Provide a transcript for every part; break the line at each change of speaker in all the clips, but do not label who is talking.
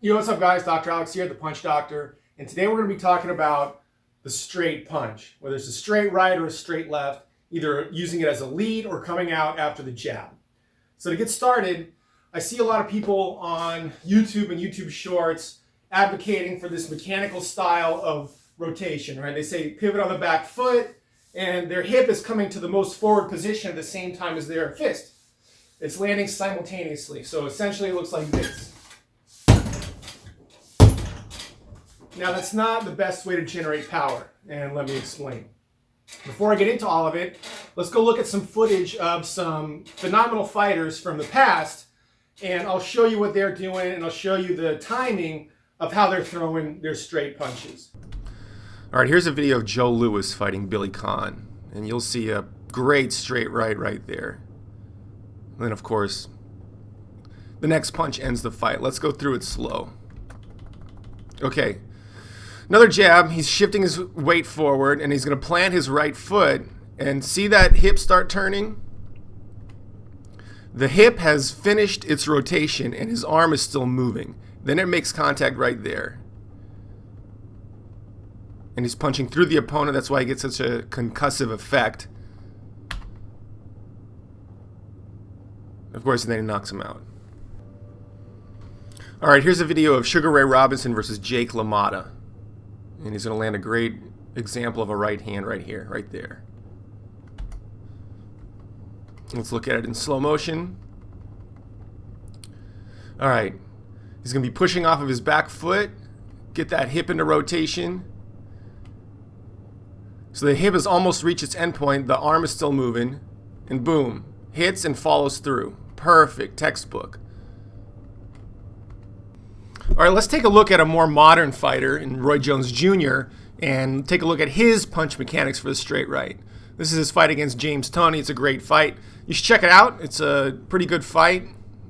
What's up, guys? Dr. Alex here, the Punch Doctor, and today we're going to be talking about the straight punch, whether it's a straight right or a straight left, either using it as a lead or coming out after the jab. So to get started, I see a lot of people on YouTube and YouTube Shorts advocating for this mechanical style of rotation, right? They say pivot on the back foot, and their hip is coming to the most forward position at the same time as their fist. It's landing simultaneously, so essentially it looks like this. Now, that's not the best way to generate power, and let me explain. Before I get into all of it, let's go look at some footage of some phenomenal fighters from the past, and I'll show you what they're doing, and I'll show you the timing of how they're throwing their straight punches.
All right, here's a video of Joe Louis fighting Billy Conn, and you'll see a great straight right there. And then, of course, the next punch ends the fight. Let's go through it slow. Okay. Another jab, he's shifting his weight forward, and he's going to plant his right foot, and see that hip start turning? The hip has finished its rotation, and his arm is still moving. Then it makes contact right there. And he's punching through the opponent, that's why he gets such a concussive effect. Of course, and then he knocks him out. All right, here's a video of Sugar Ray Robinson versus Jake LaMotta. And he's going to land a great example of a right hand right here, right there. Let's look at it in slow motion. All right. He's going to be pushing off of his back foot. Get that hip into rotation. So the hip has almost reached its endpoint. The arm is still moving. And boom. Hits and follows through. Perfect. Textbook. All right, let's take a look at a more modern fighter in Roy Jones Jr. and take a look at his punch mechanics for the straight right. This is his fight against James Toney. It's a great fight. You should check it out. It's a pretty good fight.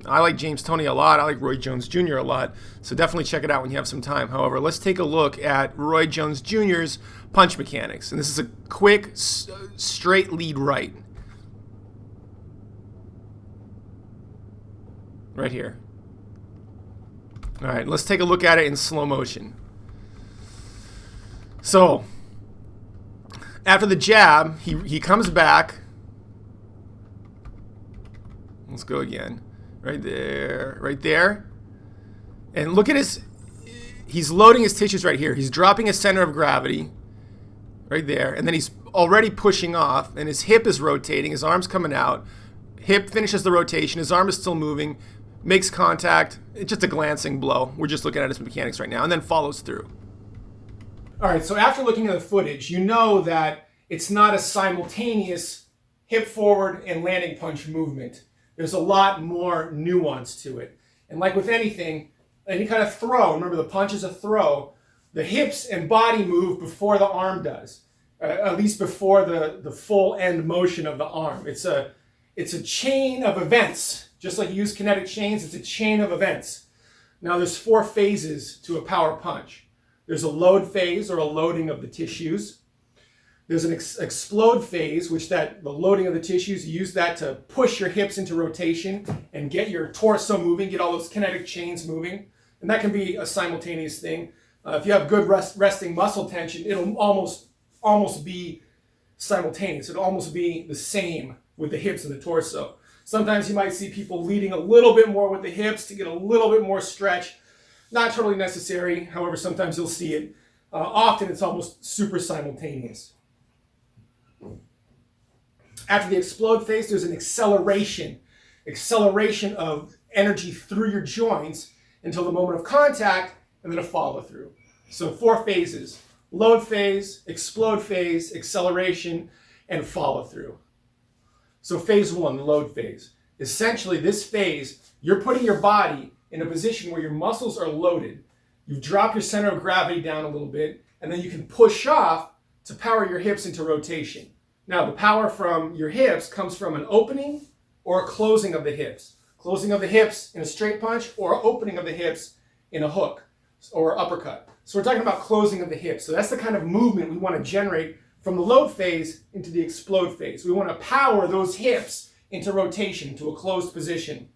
I like James Toney a lot. I like Roy Jones Jr. a lot. So definitely check it out when you have some time. However, let's take a look at Roy Jones Jr.'s punch mechanics. And this is a quick, straight lead right. Right here. All right, let's take a look at it in slow motion. So, after the jab, he comes back. Let's go again. Right there, right there. And look at he's loading his tissues right here. He's dropping his center of gravity right there. And then he's already pushing off, and his hip is rotating. His arm's coming out. Hip finishes the rotation. His arm is still moving. Makes contact. It's just a glancing blow. We're just looking at his mechanics right now, and then follows through.
All right, so after looking at the footage, you know that it's not a simultaneous hip forward and landing punch movement. There's a lot more nuance to it. And like with anything, any kind of throw, remember the punch is a throw, the hips and body move before the arm does, at least before the full end motion of the arm. It's a chain of events. Just like you use kinetic chains, it's a chain of events. Now there's 4 phases to a power punch. There's a load phase, or a loading of the tissues. There's an explode phase, which the loading of the tissues, you use that to push your hips into rotation and get your torso moving, get all those kinetic chains moving. And that can be a simultaneous thing. If you have good resting muscle tension, it'll almost be simultaneous. It'll almost be the same with the hips and the torso. Sometimes you might see people leading a little bit more with the hips to get a little bit more stretch. Not totally necessary. However, sometimes you'll see it. Often it's almost super simultaneous. After the explode phase, there's an acceleration of energy through your joints until the moment of contact, and then a follow through. So 4 phases: load phase, explode phase, acceleration, and follow through. So phase 1, the load phase. Essentially, this phase, you're putting your body in a position where your muscles are loaded. You've dropped your center of gravity down a little bit, and then you can push off to power your hips into rotation. Now, the power from your hips comes from an opening or a closing of the hips. Closing of the hips in a straight punch, or opening of the hips in a hook or uppercut. So we're talking about closing of the hips. So that's the kind of movement we want to generate from the load phase into the explode phase. We want to power those hips into rotation, to a closed position.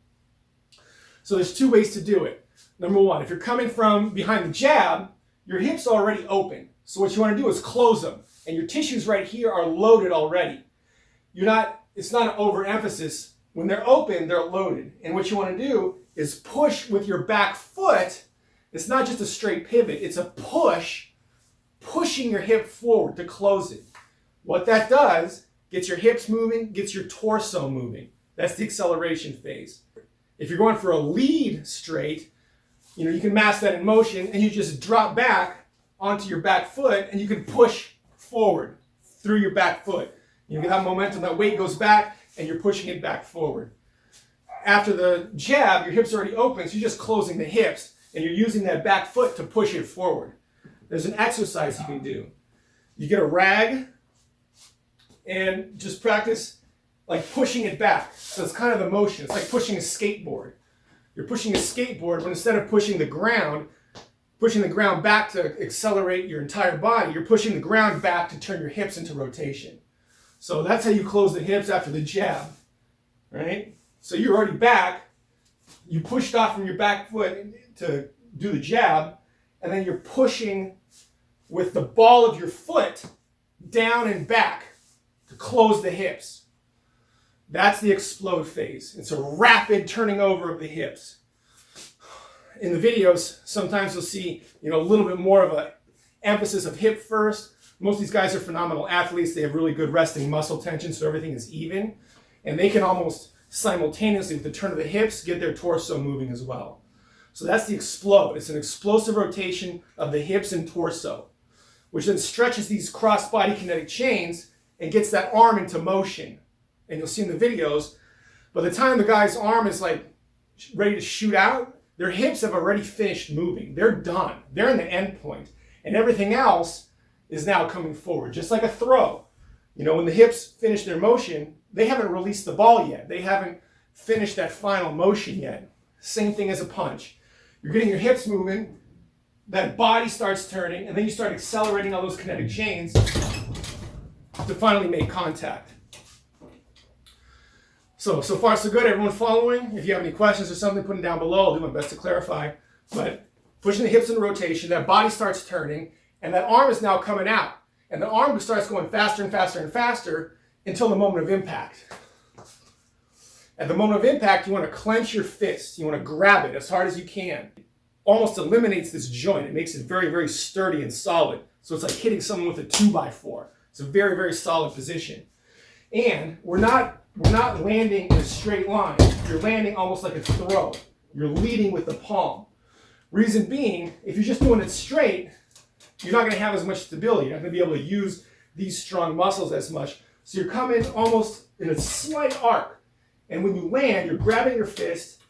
So there's 2 ways to do it. Number one, if you're coming from behind the jab, your hips are already open. So what you want to do is close them. And your tissues right here are loaded already. It's not an overemphasis. When they're open, they're loaded. And what you want to do is push with your back foot. It's not just a straight pivot, it's a push, pushing your hip forward to close it. What that does, gets your hips moving, gets your torso moving. That's the acceleration phase. If you're going for a lead straight, you can mask that in motion and you just drop back onto your back foot and you can push forward through your back foot. You get that momentum, that weight goes back and you're pushing it back forward. After the jab, your hips are already open, so you're just closing the hips and you're using that back foot to push it forward. There's an exercise you can do. You get a rag and just practice like pushing it back. So it's kind of the motion. It's like pushing a skateboard. You're pushing a skateboard, but instead of pushing the ground back to accelerate your entire body, you're pushing the ground back to turn your hips into rotation. So that's how you close the hips after the jab, right? So you're already back. You pushed off from your back foot to do the jab, and then you're pushing with the ball of your foot down and back to close the hips. That's the explode phase. It's a rapid turning over of the hips. In the videos, sometimes you'll see, a little bit more of an emphasis of hip first. Most of these guys are phenomenal athletes. They have really good resting muscle tension, so everything is even. And they can almost simultaneously, with the turn of the hips, get their torso moving as well. So that's the explode. It's an explosive rotation of the hips and torso, which then stretches these cross-body kinetic chains and gets that arm into motion. And you'll see in the videos, by the time the guy's arm is like ready to shoot out, their hips have already finished moving. They're done. They're in the end point. And everything else is now coming forward, just like a throw. When the hips finish their motion, they haven't released the ball yet. They haven't finished that final motion yet. Same thing as a punch. You're getting your hips moving, that body starts turning, and then you start accelerating all those kinetic chains to finally make contact. So far so good. Everyone following? If you have any questions or something, put them down below. I'll do my best to clarify. But pushing the hips in rotation, that body starts turning, and that arm is now coming out. And the arm starts going faster and faster and faster until the moment of impact. At the moment of impact, you want to clench your fist. You want to grab it as hard as you can. It almost eliminates this joint. It makes it very, very sturdy and solid. So it's like hitting someone with a 2x4. It's a very, very solid position. And we're not landing in a straight line. You're landing almost like a throw. You're leading with the palm. Reason being, if you're just doing it straight, you're not going to have as much stability. You're not going to be able to use these strong muscles as much. So you're coming almost in a slight arc. And when you land, you're grabbing your fist.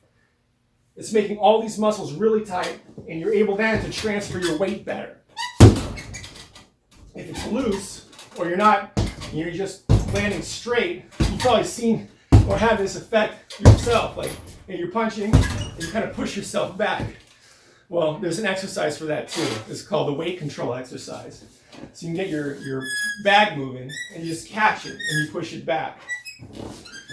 It's making all these muscles really tight, and you're able then to transfer your weight better. If it's loose, or you're just landing straight, you've probably seen or had this effect yourself. Like, you're punching, and you kind of push yourself back. Well, there's an exercise for that too. It's called the weight control exercise. So you can get your bag moving, and you just catch it, and you push it back.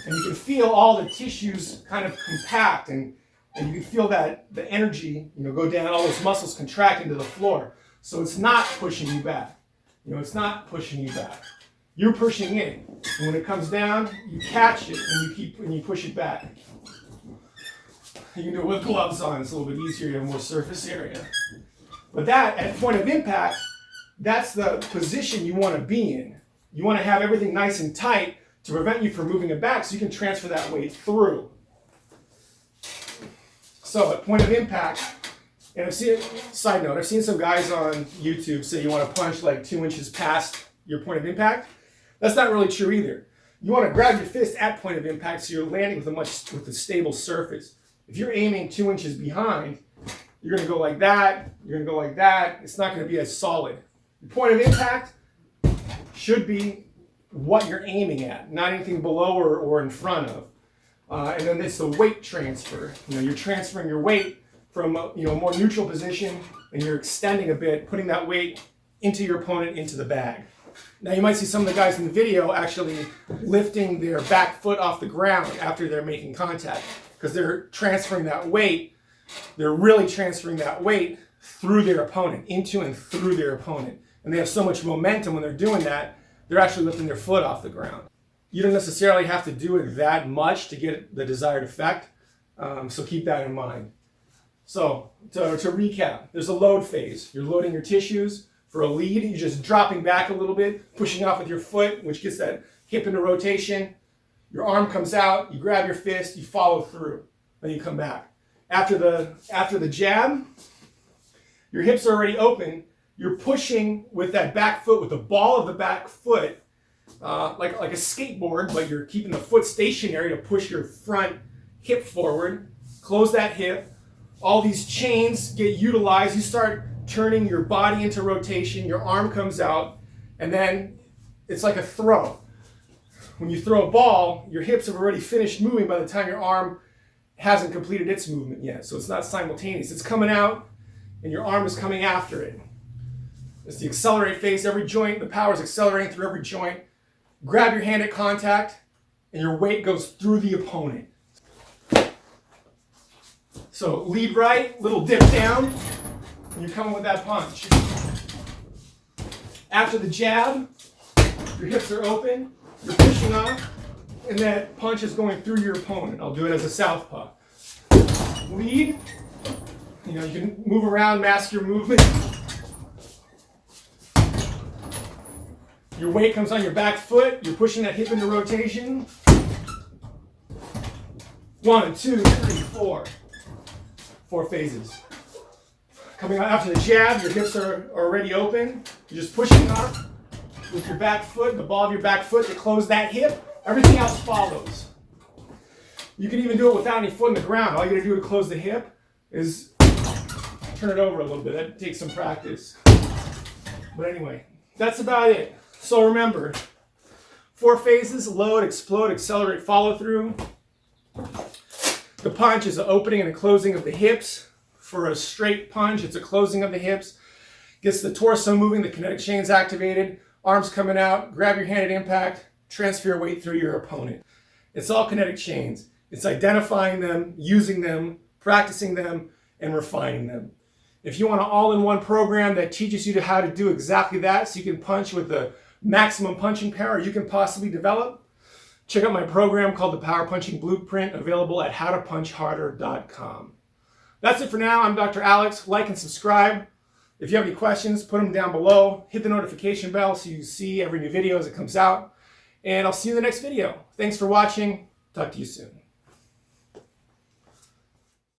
And you can feel all the tissues kind of compact, and you can feel that the energy, go down, all those muscles contract into the floor. So it's not pushing you back. It's not pushing you back. You're pushing in. And when it comes down, you catch it and you push it back. You can do it with gloves on. It's a little bit easier. You have more surface area. But that, at point of impact, that's the position you want to be in. You want to have everything nice and tight to prevent you from moving it back so you can transfer that weight through. So at point of impact, and I've seen some guys on YouTube say you want to punch like 2 inches past your point of impact. That's not really true either. You want to grab your fist at point of impact so you're landing with a stable surface. If you're aiming 2 inches behind, you're going to go like that, you're going to go like that. It's not going to be as solid. The point of impact should be what you're aiming at, not anything below or in front of. And then it's the weight transfer. You're transferring your weight from a more neutral position, and you're extending a bit, putting that weight into your opponent, into the bag. Now you might see some of the guys in the video actually lifting their back foot off the ground after they're making contact, because they're transferring that weight they're really transferring that weight through their opponent, into and through their opponent. And they have so much momentum when they're doing that, they're actually lifting their foot off the ground. You don't necessarily have to do it that much to get the desired effect, so keep that in mind. So to recap, there's a load phase. You're loading your tissues. For a lead, you're just dropping back a little bit, pushing off with your foot, which gets that hip into rotation. Your arm comes out, you grab your fist, you follow through, then you come back. After the jab, your hips are already open. You're pushing with that back foot, with the ball of the back foot, like a skateboard, but you're keeping the foot stationary to push your front hip forward. Close that hip. All these chains get utilized. You start turning your body into rotation, your arm comes out, and then it's like a throw. When you throw a ball, your hips have already finished moving by the time your arm hasn't completed its movement yet. So it's not simultaneous. It's coming out, and your arm is coming after it. It's the accelerate phase. Every joint, the power is accelerating through every joint. Grab your hand at contact, and your weight goes through the opponent. So lead right, little dip down, and you're coming with that punch. After the jab, your hips are open, you're pushing off, and that punch is going through your opponent. I'll do it as a southpaw. Lead, you can move around, mask your movement. Your weight comes on your back foot, you're pushing that hip into rotation. 1, 2, 3, 4. 4 phases. Coming out after the jab, your hips are already open. You're just pushing up with your back foot, the ball of your back foot to close that hip. Everything else follows. You can even do it without any foot in the ground. All you gotta do to close the hip is turn it over a little bit. That takes some practice. But anyway, that's about it. So remember, 4 phases: load, explode, accelerate, follow through. The punch is an opening and a closing of the hips. For a straight punch, it's a closing of the hips. Gets the torso moving, the kinetic chains activated, arms coming out, grab your hand at impact, transfer your weight through your opponent. It's all kinetic chains. It's identifying them, using them, practicing them, and refining them. If you want an all-in-one program that teaches you how to do exactly that, so you can punch with the maximum punching power you can possibly develop, check out my program called the Power Punching Blueprint, available at howtopunchharder.com. That's it for now. I'm Dr. Alex. Like and subscribe. If you have any questions, put them down below. Hit the notification bell so you see every new video as it comes out. And I'll see you in the next video. Thanks for watching. Talk to you soon.